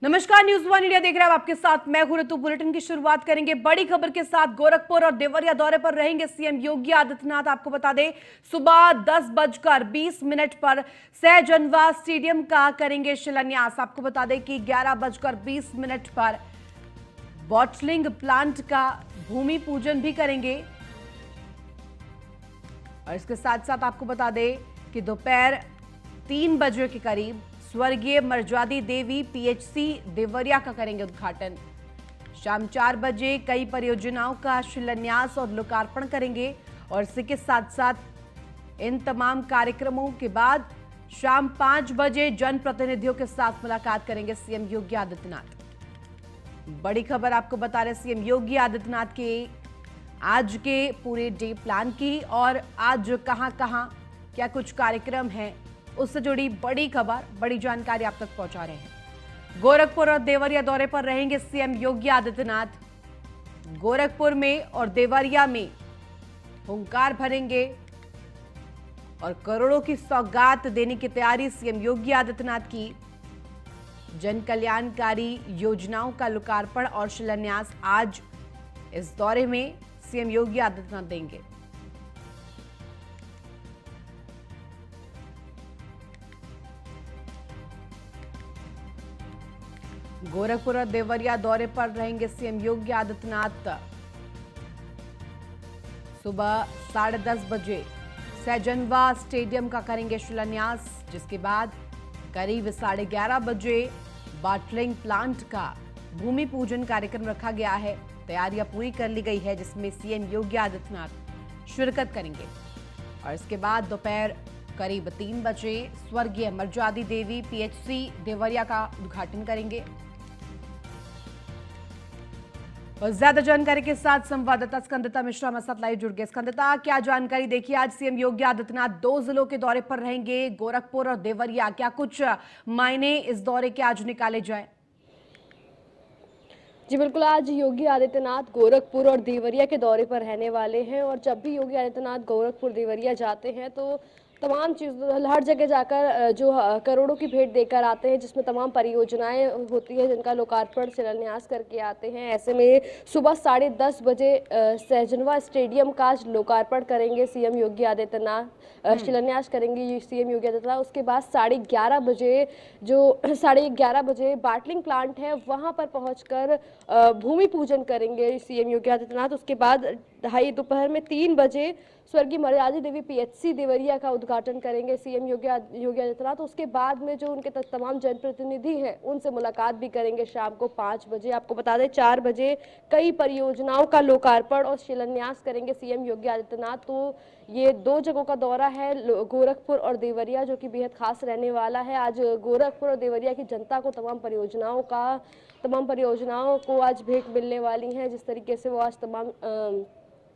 नमस्कार, news one India देख रहे हैं आप, आपके साथ मैं हूं ऋतु। बुलेटिन की शुरुआत करेंगे बड़ी खबर के साथ। गोरखपुर और देवरिया दौरे पर रहेंगे सीएम योगी आदित्यनाथ। आपको बता दें, सुबह 10:20 पर सहजनवा स्टेडियम का करेंगे शिलान्यास। आपको बता दें कि 11:20 पर बॉटलिंग प्लांट का भूमि पूजन भी करेंगे। और इसके साथ साथ आपको बता दें कि दोपहर 3 बजे के करीब स्वर्गीय मर्जादी देवी पीएचसी देवरिया का करेंगे उद्घाटन। शाम 4 बजे कई परियोजनाओं का शिलान्यास और लोकार्पण करेंगे। और इसी के साथ साथ इन तमाम कार्यक्रमों के बाद शाम 5 बजे जनप्रतिनिधियों के साथ मुलाकात करेंगे सीएम योगी आदित्यनाथ। बड़ी खबर आपको बता रहे सीएम योगी आदित्यनाथ के आज के पूरे डे प्लान की, और आज कहां कहां क्या कुछ कार्यक्रम हैं उससे जुड़ी बड़ी खबर, बड़ी जानकारी आप तक पहुंचा रहे हैं। गोरखपुर और देवरिया दौरे पर रहेंगे सीएम योगी आदित्यनाथ। गोरखपुर में और देवरिया में हुंकार भरेंगे और करोड़ों की सौगात देने की तैयारी सीएम योगी आदित्यनाथ की। जन कल्याणकारी योजनाओं का लोकार्पण और शिलान्यास आज इस दौरे में सीएम योगी आदित्यनाथ देंगे। गोरखपुर और देवरिया दौरे पर रहेंगे सीएम योगी आदित्यनाथ। सुबह 10:30 बजे सहजनवा स्टेडियम का करेंगे शिलान्यास, जिसके बाद करीब 11:30 बजे बॉटलिंग प्लांट का भूमि पूजन कार्यक्रम रखा गया है। तैयारियां पूरी कर ली गई है, जिसमें सीएम योगी आदित्यनाथ शिरकत करेंगे। और इसके बाद दोपहर करीब 3 बजे स्वर्गीय मर्जादी देवी पीएचसी देवरिया का उद्घाटन करेंगे। और ज्यादा जानकारी के साथ संवाददाता स्कंदता मिश्रा हमारे साथ लाइव जुड़ गए। स्कंदता, क्या जानकारी देखिए, आज सीएम योगी आदित्यनाथ 2 जिलों के दौरे पर रहेंगे, गोरखपुर और देवरिया। क्या कुछ मायने इस दौरे के आज निकाले जाए? जी बिल्कुल, आज योगी आदित्यनाथ गोरखपुर और देवरिया के दौरे पर रहने वाले हैं। और जब भी योगी आदित्यनाथ गोरखपुर देवरिया जाते हैं तो तमाम चीज़ हर जगह जाकर जो करोड़ों की भेंट देकर आते हैं, जिसमें तमाम परियोजनाएं होती हैं जिनका लोकार्पण शिलान्यास करके आते हैं। ऐसे में सुबह 10:30 बजे सहजनवा स्टेडियम का लोकार्पण करेंगे सीएम योगी आदित्यनाथ, शिलान्यास करेंगे सीएम योगी आदित्यनाथ। उसके बाद 11:30 बजे जो 11:30 बजे बाटलिंग प्लांट है वहां पर पहुंचकर भूमि पूजन करेंगे सीएम योगी आदित्यनाथ। उसके बाद दोपहर में 3 बजे स्वर्गीय मर्यादा देवी पीएचसी देवरिया का उद्घाटन करेंगे सीएम योगी आदित्यनाथ। उसके बाद में जो उनके तमाम जनप्रतिनिधि हैं उनसे मुलाकात भी करेंगे शाम को 5 बजे। आपको बता दें 4 बजे कई परियोजनाओं का लोकार्पण और शिलान्यास करेंगे सीएम योगी आदित्यनाथ। तो ये 2 जगहों का दौरा है, गोरखपुर और देवरिया, जो कि बेहद खास रहने वाला है। आज गोरखपुर और देवरिया की जनता को तमाम परियोजनाओं को आज भेंट मिलने वाली हैं। जिस तरीके से वो आज तमाम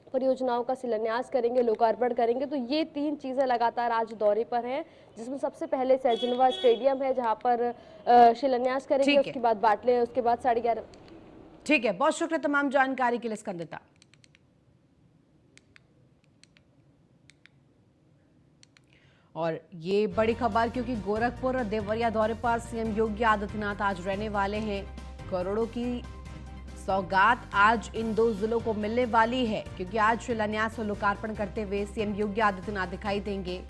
परियोजनाओं का शिलान्यास करेंगे, लोकार्पण करेंगे। तो ये 3 चीज़ें लगातार आज दौरे पर हैं, जिसमें सबसे पहले सहजनवा स्टेडियम है जहां पर शिलान्यास करेंगे, उसके बाद बाटले, उसके बाद 11:30। ठीक है, बहुत शुक्रिया तमाम जानकारी के लिए स्कंदता। और ये बड़ी खबर, क्योंकि गोरखपुर और देवरिया दौरे पर सीएम योगी आदित्यनाथ आज रहने वाले हैं। करोड़ों की सौगात आज इन 2 जिलों को मिलने वाली है, क्योंकि आज शिलान्यास और लोकार्पण करते हुए सीएम योगी आदित्यनाथ दिखाई देंगे।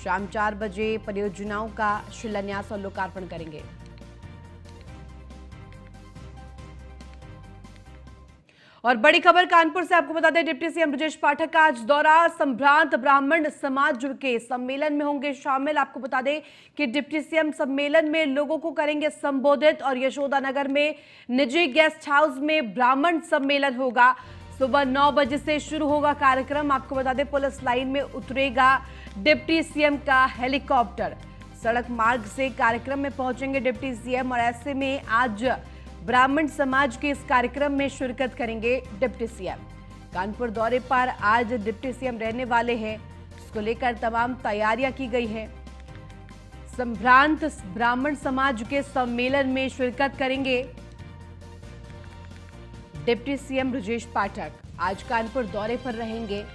शाम 4 बजे परियोजनाओं का शिलान्यास और लोकार्पण करेंगे। और बड़ी खबर कानपुर से आपको बता दें, डिप्टी सीएम ब्रजेश पाठक का आज दौरा। संभ्रांत ब्राह्मण समाज के सम्मेलन में होंगे शामिल। आपको बता दें कि डिप्टी सीएम सम्मेलन में लोगों को करेंगे संबोधित। और यशोदानगर में निजी गेस्ट हाउस में ब्राह्मण सम्मेलन होगा। सुबह 9 बजे से शुरू होगा कार्यक्रम। आपको बता दें, पुलिस लाइन में उतरेगा डिप्टी सीएम का हेलीकॉप्टर। सड़क मार्ग से कार्यक्रम में पहुंचेंगे डिप्टी सीएम। और ऐसे में आज ब्राह्मण समाज के इस कार्यक्रम में शिरकत करेंगे डिप्टी सीएम। कानपुर दौरे पर आज डिप्टी सीएम रहने वाले हैं, इसको लेकर तमाम तैयारियां की गई हैं। संभ्रांत ब्राह्मण समाज के सम्मेलन में शिरकत करेंगे डिप्टी सीएम ब्रजेश पाठक। आज कानपुर दौरे पर रहेंगे।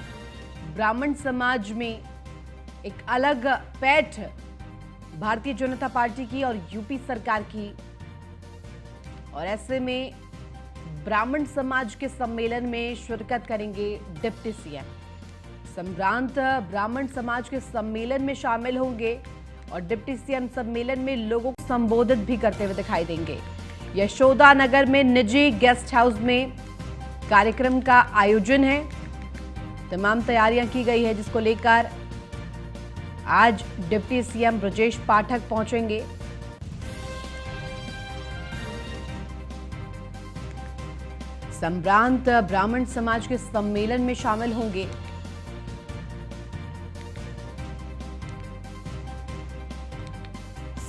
ब्राह्मण समाज में एक अलग पैठ भारतीय जनता पार्टी की और यूपी सरकार की और ऐसे में ब्राह्मण समाज के सम्मेलन में शिरकत करेंगे डिप्टी सीएम। संभ्रांत ब्राह्मण समाज के सम्मेलन में शामिल होंगे और डिप्टी सीएम सम्मेलन में लोगों को संबोधित भी करते हुए दिखाई देंगे। यशोदा नगर में निजी गेस्ट हाउस में कार्यक्रम का आयोजन है। तमाम तैयारियां की गई है, जिसको लेकर आज डिप्टी सीएम ब्रजेश पाठक पहुंचेंगे। संभ्रांत ब्राह्मण समाज के सम्मेलन में शामिल होंगे।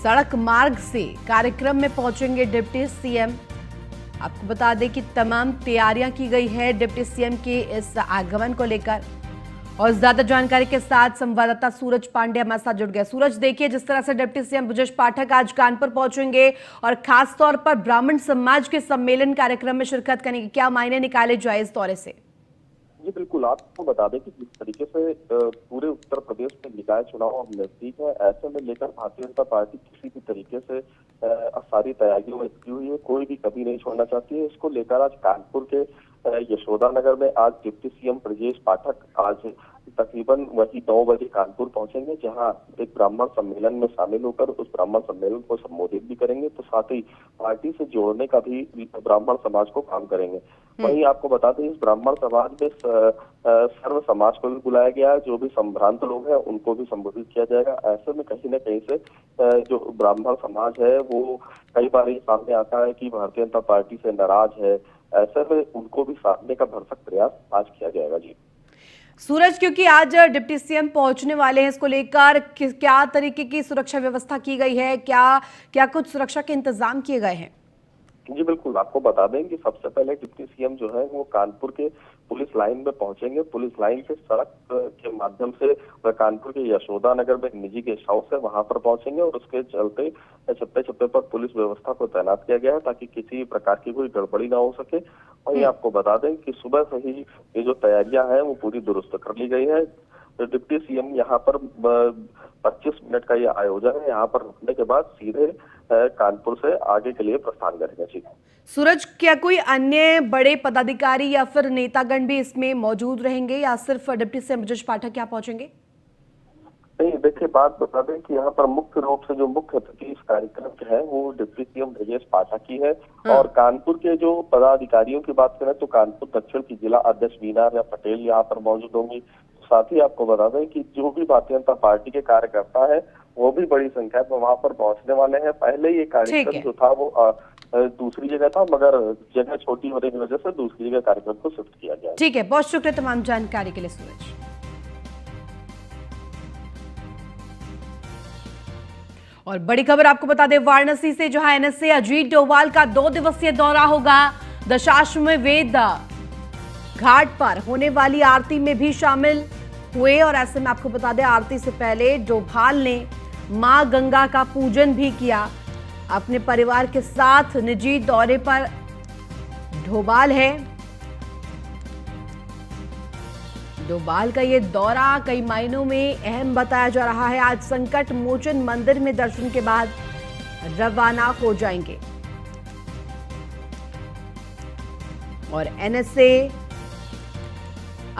सड़क मार्ग से कार्यक्रम में पहुंचेंगे डिप्टी सीएम। आपको बता दें कि तमाम तैयारियां की गई है डिप्टी सीएम के इस आगमन को लेकर। और ज्यादा जानकारी के साथ संवाददाता सूरज पांडे हमारे साथ जुड़ गया। सूरज, देखिए जिस तरह से डिप्टी सीएम ब्रजेश पाठक आज कानपुर पहुंचेंगे और खास तौर पर ब्राह्मण समाज के सम्मेलन कार्यक्रम में शिरकत करेंगे, क्या मायने निकाले जाए इस दौरे से? जी बिल्कुल, आपको बता दें कि जिस तरीके से पूरे उत्तर प्रदेश में निकाय चुनाव अब नजदीक है, ऐसे में लेकर भारतीय जनता पार्टी किसी भी तरीके से सारी तैयारियों में जुटी हुई है, कोई भी कभी नहीं छोड़ना चाहती है। इसको लेकर आज कानपुर के यशोदा नगर में आज डिप्टी सीएम ब्रजेश पाठक आज तकरीबन वही 9 बजे कानपुर पहुंचेंगे, जहां एक ब्राह्मण सम्मेलन में शामिल होकर उस ब्राह्मण सम्मेलन को संबोधित भी करेंगे, तो साथ ही पार्टी से जोड़ने का भी ब्राह्मण समाज को काम करेंगे। वहीं आपको बता दें, इस ब्राह्मण समाज में सर्व समाज को भी बुलाया गया है, जो भी संभ्रांत लोग हैं उनको भी संबोधित किया जाएगा। ऐसे में कहीं न कहीं से जो ब्राह्मण समाज है वो कई बार ये सामने आता है कि भारतीय जनता पार्टी से नाराज है, ऐसे में उनको भी साधने का भरसक प्रयास आज किया जाएगा। जी सूरज, क्योंकि आज डिप्टी सीएम पहुंचने वाले हैं, इसको लेकर क्या तरीके की सुरक्षा व्यवस्था की गई है? क्या कुछ सुरक्षा के इंतजाम किए गए हैं? जी बिल्कुल, आपको बता दें कि सबसे पहले डिप्टी सीएम जो है वो कानपुर के पुलिस लाइन में पहुंचेंगे। पुलिस लाइन से सड़क के माध्यम से वह कानपुर के यशोदा नगर में एक निजी गेस्ट हाउस है, वहां पर पहुंचेंगे और उसके चलते छप्पे छप्पे पर पुलिस व्यवस्था को तैनात किया गया है, ताकि किसी प्रकार की कोई गड़बड़ी ना हो सके। वहीं आपको बता दें कि सुबह से ही ये जो तैयारियां हैं वो पूरी दुरुस्त कर ली गई है। तो डिप्टी सीएम यहाँ पर 25 मिनट का ये आयोजन है, यहाँ पर रुकने के बाद सीधे कानपुर से आगे के लिए प्रस्थान करेंगे। जी सूरज, क्या कोई अन्य बड़े पदाधिकारी या फिर नेतागण भी इसमें मौजूद रहेंगे या सिर्फ डिप्टी सीएम ब्रजेश पाठक यहाँ पहुंचेंगे? नहीं, देखिए बात बता दें कि यहाँ पर मुख्य रूप से जो मुख्य अतिथि इस कार्यक्रम के हैं वो डिप्टी सीएम ब्रजेश पाठक ही है। और कानपुर के जो पदाधिकारियों की बात करें तो कानपुर दक्षिण की जिला अध्यक्ष वीना पटेल यहाँ पर मौजूद होंगी। साथ ही आपको बता दें कि जो भी भारतीय जनता पार्टी के कार्यकर्ता है वो भी बड़ी संख्या में वहां पर पहुंचने वाले हैं। पहले ये कार्यक्रम जो था वो दूसरी जगह था, मगर जगह छोटी होने की वजह से दूसरी जगह कार्यक्रम को शिफ्ट किया गया। ठीक है, बहुत शुक्रिया तमाम जानकारी के लिए सूरज। और बड़ी खबर आपको बता दें वाराणसी से, जहां एनएसए अजीत डोभाल का 2 दिवसीय दौरा होगा। दशाश्वमेध घाट पर होने वाली आरती में भी शामिल हुए और ऐसे में आपको बता दें आरती से पहले डोभाल ने मां गंगा का पूजन भी किया। अपने परिवार के साथ निजी दौरे पर डोभाल है। डोभाल का ये दौरा कई मायनों में अहम बताया जा रहा है। आज संकट मोचन मंदिर में दर्शन के बाद रवाना हो जाएंगे और एनएसए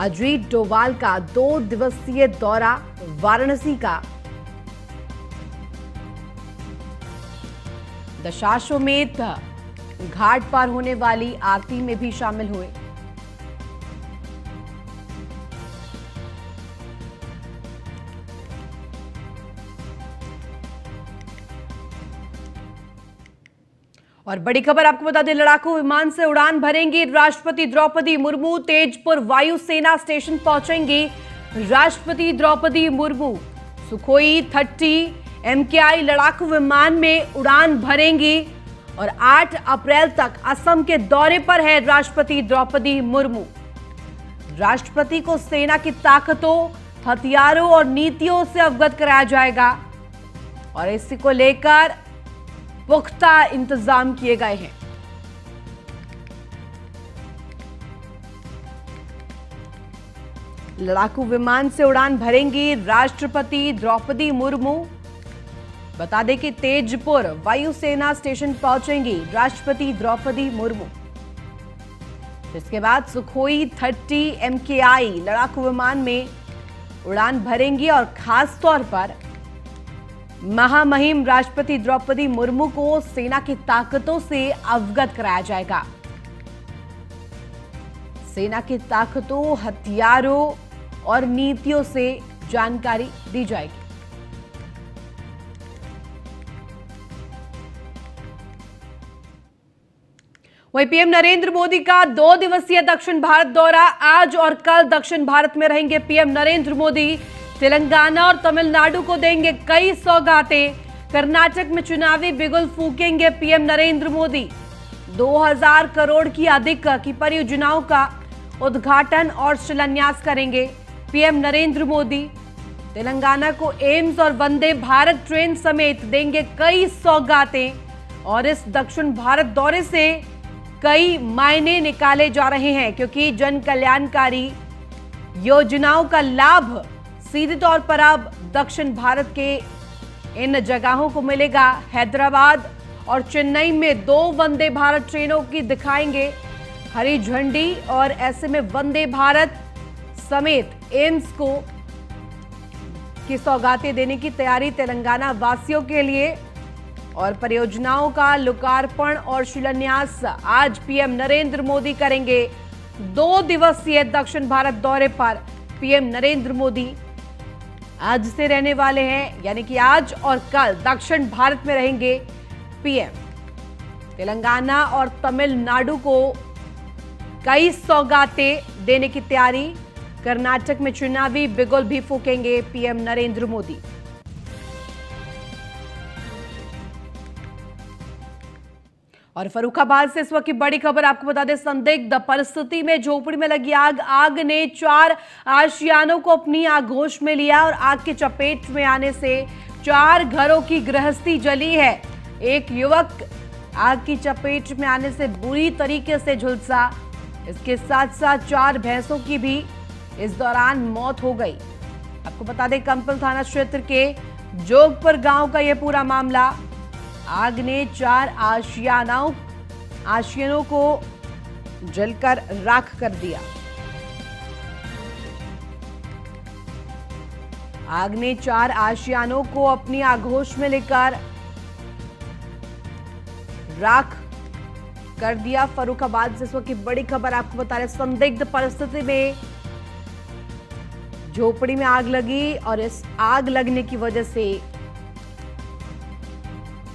अजीत डोभाल का 2 दिवसीय दौरा वाराणसी का दशाश्वमेध घाट पर होने वाली आरती में भी शामिल हुए। और बड़ी खबर आपको बता दें, लड़ाकू विमान से उड़ान भरेंगी राष्ट्रपति द्रौपदी मुर्मू। तेजपुर वायुसेना स्टेशन पहुंचेंगी राष्ट्रपति द्रौपदी मुर्मू। सुखोई 30 MKI लड़ाकू विमान में उड़ान भरेंगी और 8 अप्रैल तक असम के दौरे पर है राष्ट्रपति द्रौपदी मुर्मू। राष्ट्रपति को सेना की ताकतों, हथियारों और नीतियों से अवगत कराया जाएगा और इसी को लेकर पुख्ता इंतजाम किए गए हैं। लड़ाकू विमान से उड़ान भरेंगी राष्ट्रपति द्रौपदी मुर्मू बता दें कि तेजपुर वायुसेना स्टेशन पहुंचेंगी राष्ट्रपति द्रौपदी मुर्मू, जिसके बाद सुखोई 30 MKI लड़ाकू विमान में उड़ान भरेंगी और खास तौर पर महामहिम राष्ट्रपति द्रौपदी मुर्मू को सेना की ताकतों से अवगत कराया जाएगा। सेना की ताकतों, हथियारों और नीतियों से जानकारी दी जाएगी। वहीं पीएम नरेंद्र मोदी का 2 दिवसीय दक्षिण भारत दौरा। आज और कल दक्षिण भारत में रहेंगे पीएम नरेंद्र मोदी। तेलंगाना और तमिलनाडु को देंगे कई सौगातें। कर्नाटक में चुनावी बिगुल फूकेंगे पीएम नरेंद्र मोदी। 2000 करोड़ की अधिक की परियोजनाओं का उद्घाटन और शिलान्यास करेंगे पीएम नरेंद्र मोदी। तेलंगाना को एम्स और वंदे भारत ट्रेन समेत देंगे कई सौगातें। और इस दक्षिण भारत दौरे से कई मायने निकाले जा रहे हैं, क्योंकि जन कल्याणकारी योजनाओं का लाभ सीधे तौर पर अब दक्षिण भारत के इन जगहों को मिलेगा। हैदराबाद और चेन्नई में 2 वंदे भारत ट्रेनों की दिखाएंगे हरी झंडी, और ऐसे में वंदे भारत समेत एम्स को की सौगातें देने की तैयारी तेलंगाना वासियों के लिए। और परियोजनाओं का लोकार्पण और शिलान्यास आज पीएम नरेंद्र मोदी करेंगे। 2 दिवसीय दक्षिण भारत दौरे पर पीएम नरेंद्र मोदी आज से रहने वाले हैं, यानी कि आज और कल दक्षिण भारत में रहेंगे पीएम। तेलंगाना और तमिलनाडु को कई सौगातें देने की तैयारी। कर्नाटक में चुनावी बिगुल भी फूकेंगे पीएम नरेंद्र मोदी। और फर्रुखाबाद से इस वक्त की बड़ी खबर आपको बता दें, संदिग्ध परिस्थिति में झोपड़ी में लगी आग ने 4 आशियानों को अपनी आगोश में लिया और आग की चपेट में आने से 4 घरों की गृहस्थी जली है। एक युवक आग की चपेट में आने से बुरी तरीके से झुलसा। इसके साथ साथ 4 भैंसों की भी इस दौरान मौत हो गई। आपको बता दें, कंपल थाना क्षेत्र के जोगपुर गांव का यह पूरा मामला। आग ने 4 आशियानों को जलकर राख कर दिया। आग ने 4 आशियानों को अपनी आगोश में लेकर राख कर दिया। फर्रुखाबाद से इस वक्त की बड़ी खबर आपको बता रहे, संदिग्ध परिस्थिति में झोपड़ी में आग लगी और इस आग लगने की वजह से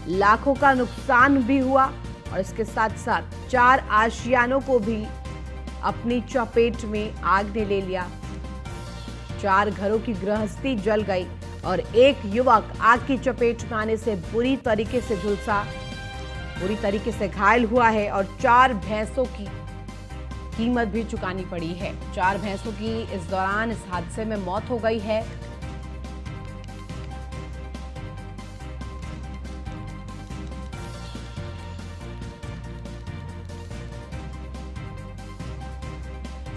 लाखों का नुकसान भी हुआ और इसके साथ साथ 4 आशियानों को भी अपनी चपेट में आग ने ले लिया। 4 घरों की गृहस्थी जल गई और एक युवक आग की चपेट में आने से बुरी तरीके से झुलसा, बुरी तरीके से घायल हुआ है और 4 भैंसों की कीमत भी चुकानी पड़ी है। 4 भैंसों की इस दौरान इस हादसे में मौत हो गई है।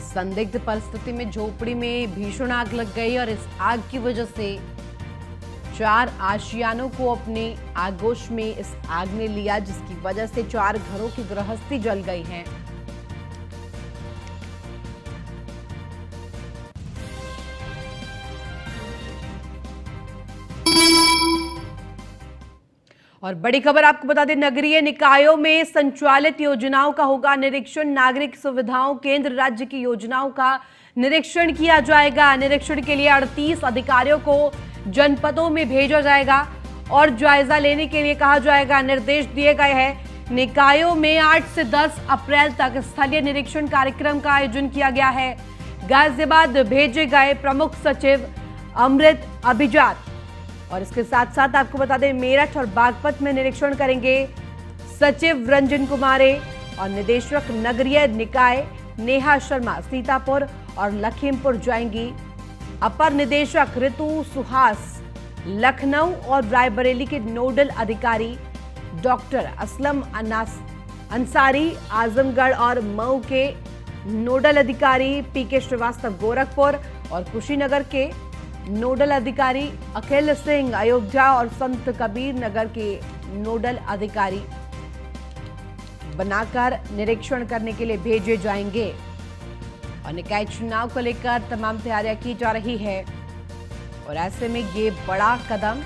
संदिग्ध परिस्थिति में झोपड़ी में भीषण आग लग गई और इस आग की वजह से 4 आशियानों को अपनी आगोश में इस आग ने लिया, जिसकी वजह से 4 घरों की गृहस्थी जल गई है। और बड़ी खबर आपको बता दें, नगरीय निकायों में संचालित योजनाओं का होगा निरीक्षण। नागरिक सुविधाओं केंद्र राज्य की योजनाओं का निरीक्षण किया जाएगा। निरीक्षण के लिए 38 अधिकारियों को जनपदों में भेजा जाएगा और जायजा लेने के लिए कहा जाएगा। निर्देश दिए गए हैं। निकायों में 8 से 10 अप्रैल तक स्थलीय निरीक्षण कार्यक्रम का आयोजन किया गया है। गाजियाबाद भेजे गए प्रमुख सचिव अमृत अभिजात और इसके साथ साथ आपको बता दें, मेरठ और बागपत में निरीक्षण करेंगे सचिव रंजन कुमारे और निदेशक नगरीय निकाय नेहा शर्मा सीतापुर और लखीमपुर जाएंगी। अपर निदेशक ऋतु सुहास लखनऊ और रायबरेली के नोडल अधिकारी डॉक्टर असलम अंसारी आजमगढ़ और मऊ के नोडल अधिकारी पीके श्रीवास्तव गोरखपुर और कुशीनगर के नोडल अधिकारी अखिल सिंह अयोध्या और संत कबीर नगर के नोडल अधिकारी बनाकर निरीक्षण करने के लिए भेजे जाएंगे और निकाय चुनाव को लेकर तमाम तैयारियां की जा रही है। और ऐसे में ये बड़ा कदम,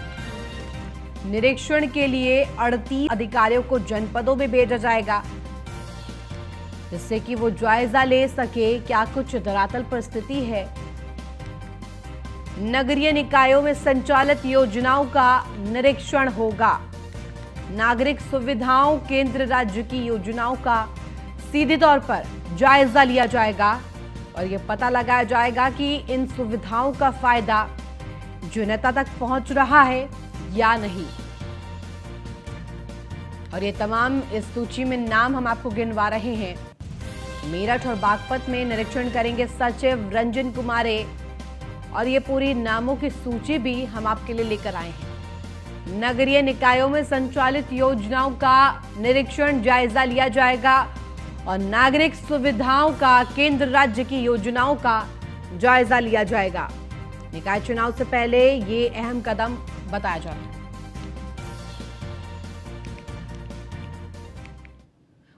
निरीक्षण के लिए 38 अधिकारियों को जनपदों में भेजा जाएगा, जिससे कि वो जायजा ले सके क्या कुछ धरातल पर स्थिति है। नगरीय निकायों में संचालित योजनाओं का निरीक्षण होगा। नागरिक सुविधाओं केंद्र राज्य की योजनाओं का सीधे तौर पर जायजा लिया जाएगा और यह पता लगाया जाएगा कि इन सुविधाओं का फायदा जनता तक पहुंच रहा है या नहीं। और ये तमाम इस सूची में नाम हम आपको गिनवा रहे हैं। मेरठ और बागपत में निरीक्षण करेंगे सचिव रंजन कुमारे और ये पूरी नामों की सूची भी हम आपके लिए लेकर आए हैं। नगरीय निकायों में संचालित योजनाओं का निरीक्षण जायजा लिया जाएगा और नागरिक सुविधाओं का केंद्र राज्य की योजनाओं का जायजा लिया जाएगा। निकाय चुनाव से पहले ये अहम कदम बताया जा रहा है।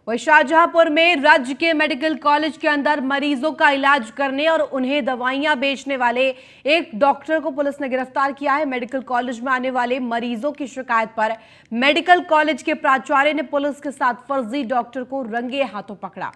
वहीं शाहजहांपुर में राज्य के मेडिकल कॉलेज के अंदर मरीजों का इलाज करने और उन्हें दवाइयां बेचने वाले एक डॉक्टर को पुलिस ने गिरफ्तार किया है। मेडिकल कॉलेज में आने वाले मरीजों की शिकायत पर मेडिकल कॉलेज के प्राचार्य ने पुलिस के साथ फर्जी डॉक्टर को रंगे हाथों पकड़ा।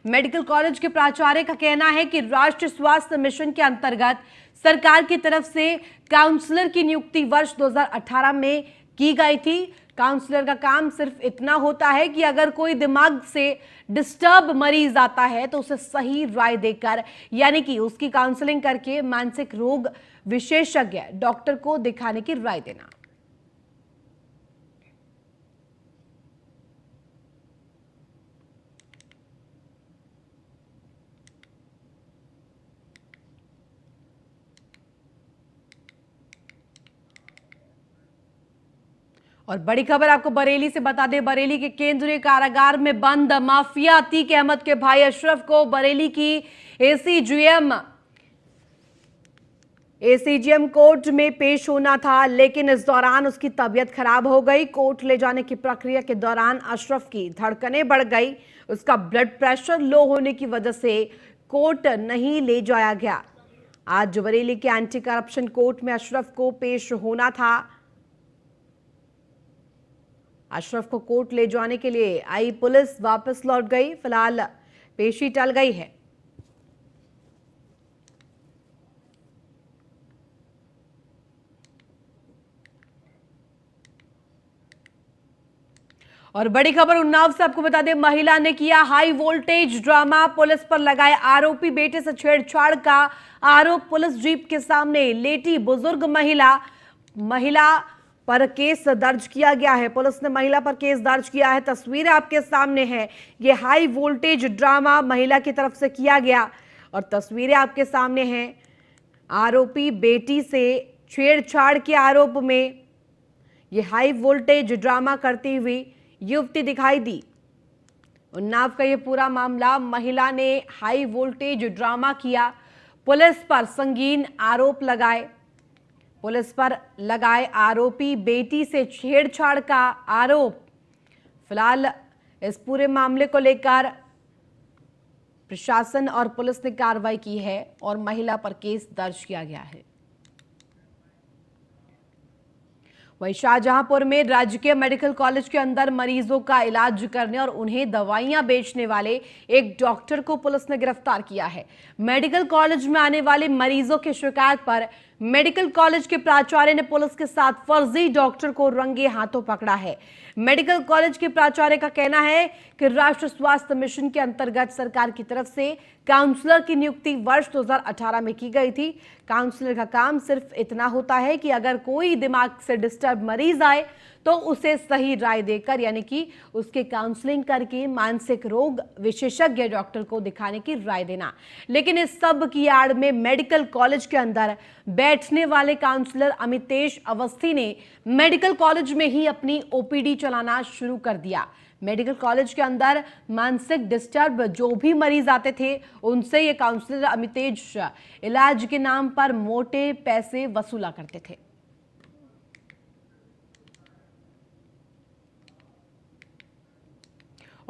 मेडिकल कॉलेज के प्राचार्य का कहना है कि राष्ट्रीय स्वास्थ्य मिशन के अंतर्गत सरकार की तरफ से काउंसलर की नियुक्ति वर्ष 2018 में की गई थी। काउंसलर का काम सिर्फ इतना होता है कि अगर कोई दिमाग से डिस्टर्ब मरीज आता है तो उसे सही राय देकर, यानी कि उसकी काउंसलिंग करके मानसिक रोग विशेषज्ञ डॉक्टर को दिखाने की राय देना। और बड़ी खबर आपको बरेली से बता दें, बरेली के केंद्रीय कारागार में बंद माफिया अतीक अहमद के भाई अशरफ को बरेली की एसीजीएम कोर्ट में पेश होना था, लेकिन इस दौरान उसकी तबीयत खराब हो गई। कोर्ट ले जाने की प्रक्रिया के दौरान अशरफ की धड़कनें बढ़ गई। उसका ब्लड प्रेशर लो होने की वजह से कोर्ट नहीं ले जाया गया। आज बरेली के एंटी करप्शन कोर्ट में अशरफ को पेश होना था। अशरफ को कोर्ट ले जाने के लिए आई पुलिस वापस लौट गई। फिलहाल पेशी टल गई है। और बड़ी खबर उन्नाव से आपको बता दें, महिला ने किया हाई वोल्टेज ड्रामा, पुलिस पर लगाए आरोपी बेटे से छेड़छाड़ का आरोप। पुलिस जीप के सामने लेटी बुजुर्ग महिला पर केस दर्ज किया गया है। पुलिस ने महिला पर केस दर्ज किया है। तस्वीरें आपके सामने हैं। ये हाई वोल्टेज ड्रामा महिला की तरफ से किया गया और तस्वीरें आपके सामने हैं। आरोपी बेटी से छेड़छाड़ के आरोप में ये हाई वोल्टेज ड्रामा करती हुई युवती दिखाई दी। उन्नाव का ये पूरा मामला, महिला ने हाई वोल्टेज ड्रामा किया, पुलिस पर संगीन आरोप लगाए। पुलिस पर लगाए आरोपी बेटी से छेड़छाड़ का आरोप। फिलहाल इस पूरे मामले को लेकर प्रशासन और पुलिस ने कार्रवाई की है और महिला पर केस दर्ज किया गया है। वहीं शाहजहांपुर में राजकीय मेडिकल कॉलेज के अंदर मरीजों का इलाज करने और उन्हें दवाइयां बेचने वाले एक डॉक्टर को पुलिस ने गिरफ्तार किया है। मेडिकल कॉलेज में आने वाले मरीजों की शिकायत पर मेडिकल कॉलेज के प्राचार्य ने पुलिस के साथ फर्जी डॉक्टर को रंगे हाथों पकड़ा है। मेडिकल कॉलेज के प्राचार्य का कहना है कि राष्ट्रीय स्वास्थ्य मिशन के अंतर्गत सरकार की तरफ से काउंसलर की नियुक्ति वर्ष 2018 में की गई थी। काउंसलर का काम सिर्फ इतना होता है कि अगर कोई दिमाग से डिस्टर्ब मरीज आए तो उसे सही राय देकर, यानी कि उसके काउंसलिंग करके मानसिक रोग विशेषज्ञ डॉक्टर को दिखाने की राय देना। लेकिन इस सब की आड़ में मेडिकल कॉलेज के अंदर बैठने वाले काउंसलर अमितेश अवस्थी ने मेडिकल कॉलेज में ही अपनी ओपीडी चलाना शुरू कर दिया। मेडिकल कॉलेज के अंदर मानसिक डिस्टर्ब जो भी मरीज आते थे उनसे ये काउंसलर अमितेश इलाज के नाम पर मोटे पैसे वसूला करते थे।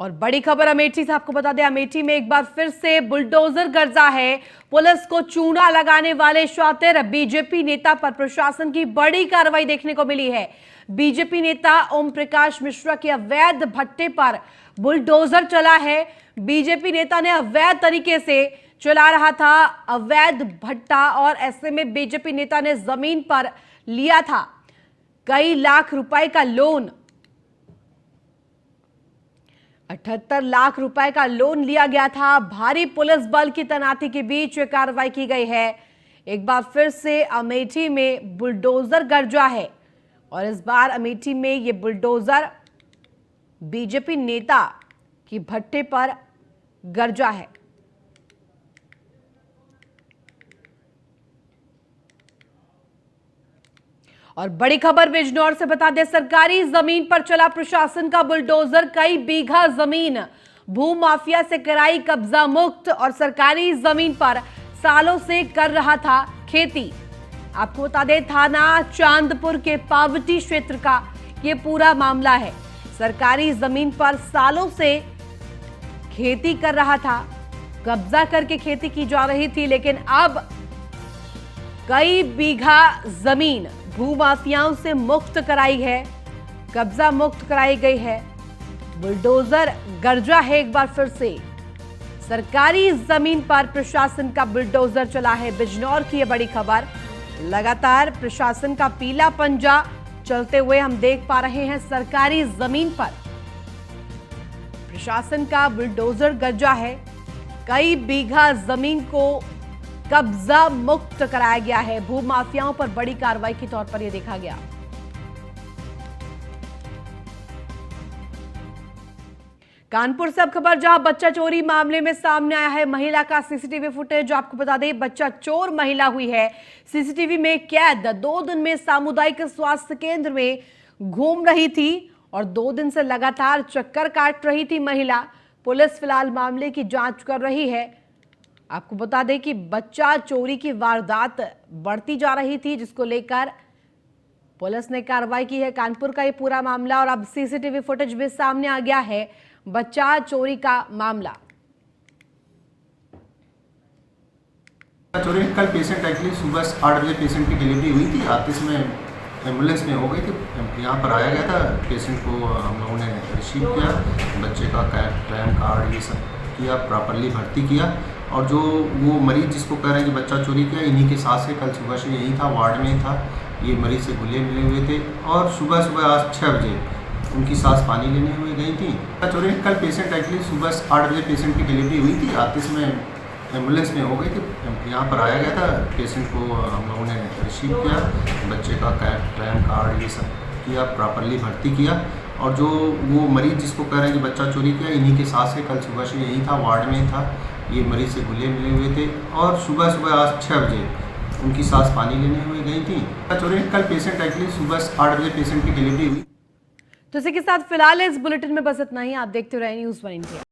और बड़ी खबर अमेठी से आपको बता दें, अमेठी में एक बार फिर से बुलडोजर गरजा है। पुलिस को चूना लगाने वाले शातिर बीजेपी नेता पर प्रशासन की बड़ी कार्रवाई देखने को मिली है। बीजेपी नेता ओम प्रकाश मिश्रा के अवैध भट्टे पर बुलडोजर चला है। बीजेपी नेता ने अवैध तरीके से चला रहा था अवैध भट्टा और ऐसे में बीजेपी नेता ने जमीन पर लिया था कई लाख रुपए का लोन। 78 लाख रुपए का लोन लिया गया था। भारी पुलिस बल की तैनाती के बीच ये कार्रवाई की गई है। एक बार फिर से अमेठी में बुलडोजर गरजा है और इस बार अमेठी में ये बुलडोजर बीजेपी नेता की भट्टे पर गरजा है। और बड़ी खबर बिजनौर से बता दें, सरकारी जमीन पर चला प्रशासन का बुलडोजर। कई बीघा जमीन भूमाफिया से कराई कब्जा मुक्त और सरकारी जमीन पर सालों से कर रहा था खेती। आपको बता दें, थाना चांदपुर के पावटी क्षेत्र का ये पूरा मामला है। सरकारी जमीन पर सालों से खेती कर रहा था, कब्जा करके खेती की जा रही थी, लेकिन अब कई बीघा जमीन भूमाफियाओं से मुक्त कराई है, कब्जा मुक्त कराई गई है। बुलडोजर गरजा है एक बार फिर से। सरकारी जमीन पर प्रशासन का बुलडोजर चला है। बिजनौर की यह बड़ी खबर। लगातार प्रशासन का पीला पंजा चलते हुए हम देख पा रहे हैं। सरकारी जमीन पर प्रशासन का बुलडोजर गरजा है। कई बीघा जमीन को कब्जा मुक्त कराया गया है। भूमाफियाओं पर बड़ी कार्रवाई के तौर पर यह देखा गया। कानपुर से अब खबर, जहां बच्चा चोरी मामले में सामने आया है महिला का सीसीटीवी फुटेज। आपको बता दें, बच्चा चोर महिला हुई है सीसीटीवी में कैद। 2 दिन में सामुदायिक स्वास्थ्य केंद्र में घूम रही थी और 2 दिन से लगातार चक्कर काट रही थी महिला। पुलिस फिलहाल मामले की जांच कर रही है। आपको बता दें कि बच्चा चोरी की वारदात बढ़ती जा रही थी, जिसको लेकर पुलिस ने कार्रवाई की है। कानपुर का ये पूरा मामला और अब सीसीटीवी फुटेज भी सामने आ गया है। बच्चा चोरी का मामला। चोरी कल पेशेंट एक्चुअली सुबह 8 बजे पेशेंट की डिलीवरी हुई थी। आते समय एम्बुलेंस में हो गई थी। यहाँ पर आया गया था, पेशेंट को हम लोगों ने रिसीव किया, बच्चे का क्लेम कार्ड ये सब किया, प्रॉपरली भर्ती किया। और जो वो मरीज जिसको कह रहे हैं कि बच्चा चोरी किया, इन्हीं के साथ से कल सुबह से यहीं था, वार्ड में था। ये मरीज से घुले मिले हुए थे और सुबह सुबह आज 6 बजे उनकी सांस पानी लेने हुए गई थी। चोरी कल पेशेंट एक्चुअली सुबह 8 बजे पेशेंट की डिलीवरी हुई थी। आते समय एम्बुलेंस में हो गई थी। यहाँ पर आया गया था, पेशेंट को हम लोगों ने रिसीव किया, बच्चे का क्लेम कार्ड ये सब किया, प्रॉपरली भर्ती किया। और जो वो मरीज जिसको कह रहे हैं कि बच्चा चोरी किया, इन्हीं के साथ से कल सुबह से यहीं था, वार्ड में था। ये मरीज से घुले मिले हुए थे और सुबह सुबह आज 6 बजे उनकी सांस पानी लेने हुए गई थी। चोरी कल पेशेंट एक्चुअली सुबह 8 बजे पेशेंट की डिलीवरी हुई। तो इसी के साथ फिलहाल इस बुलेटिन में बस इतना ही। आप देखते रहे न्यूज़ 1 इंडिया।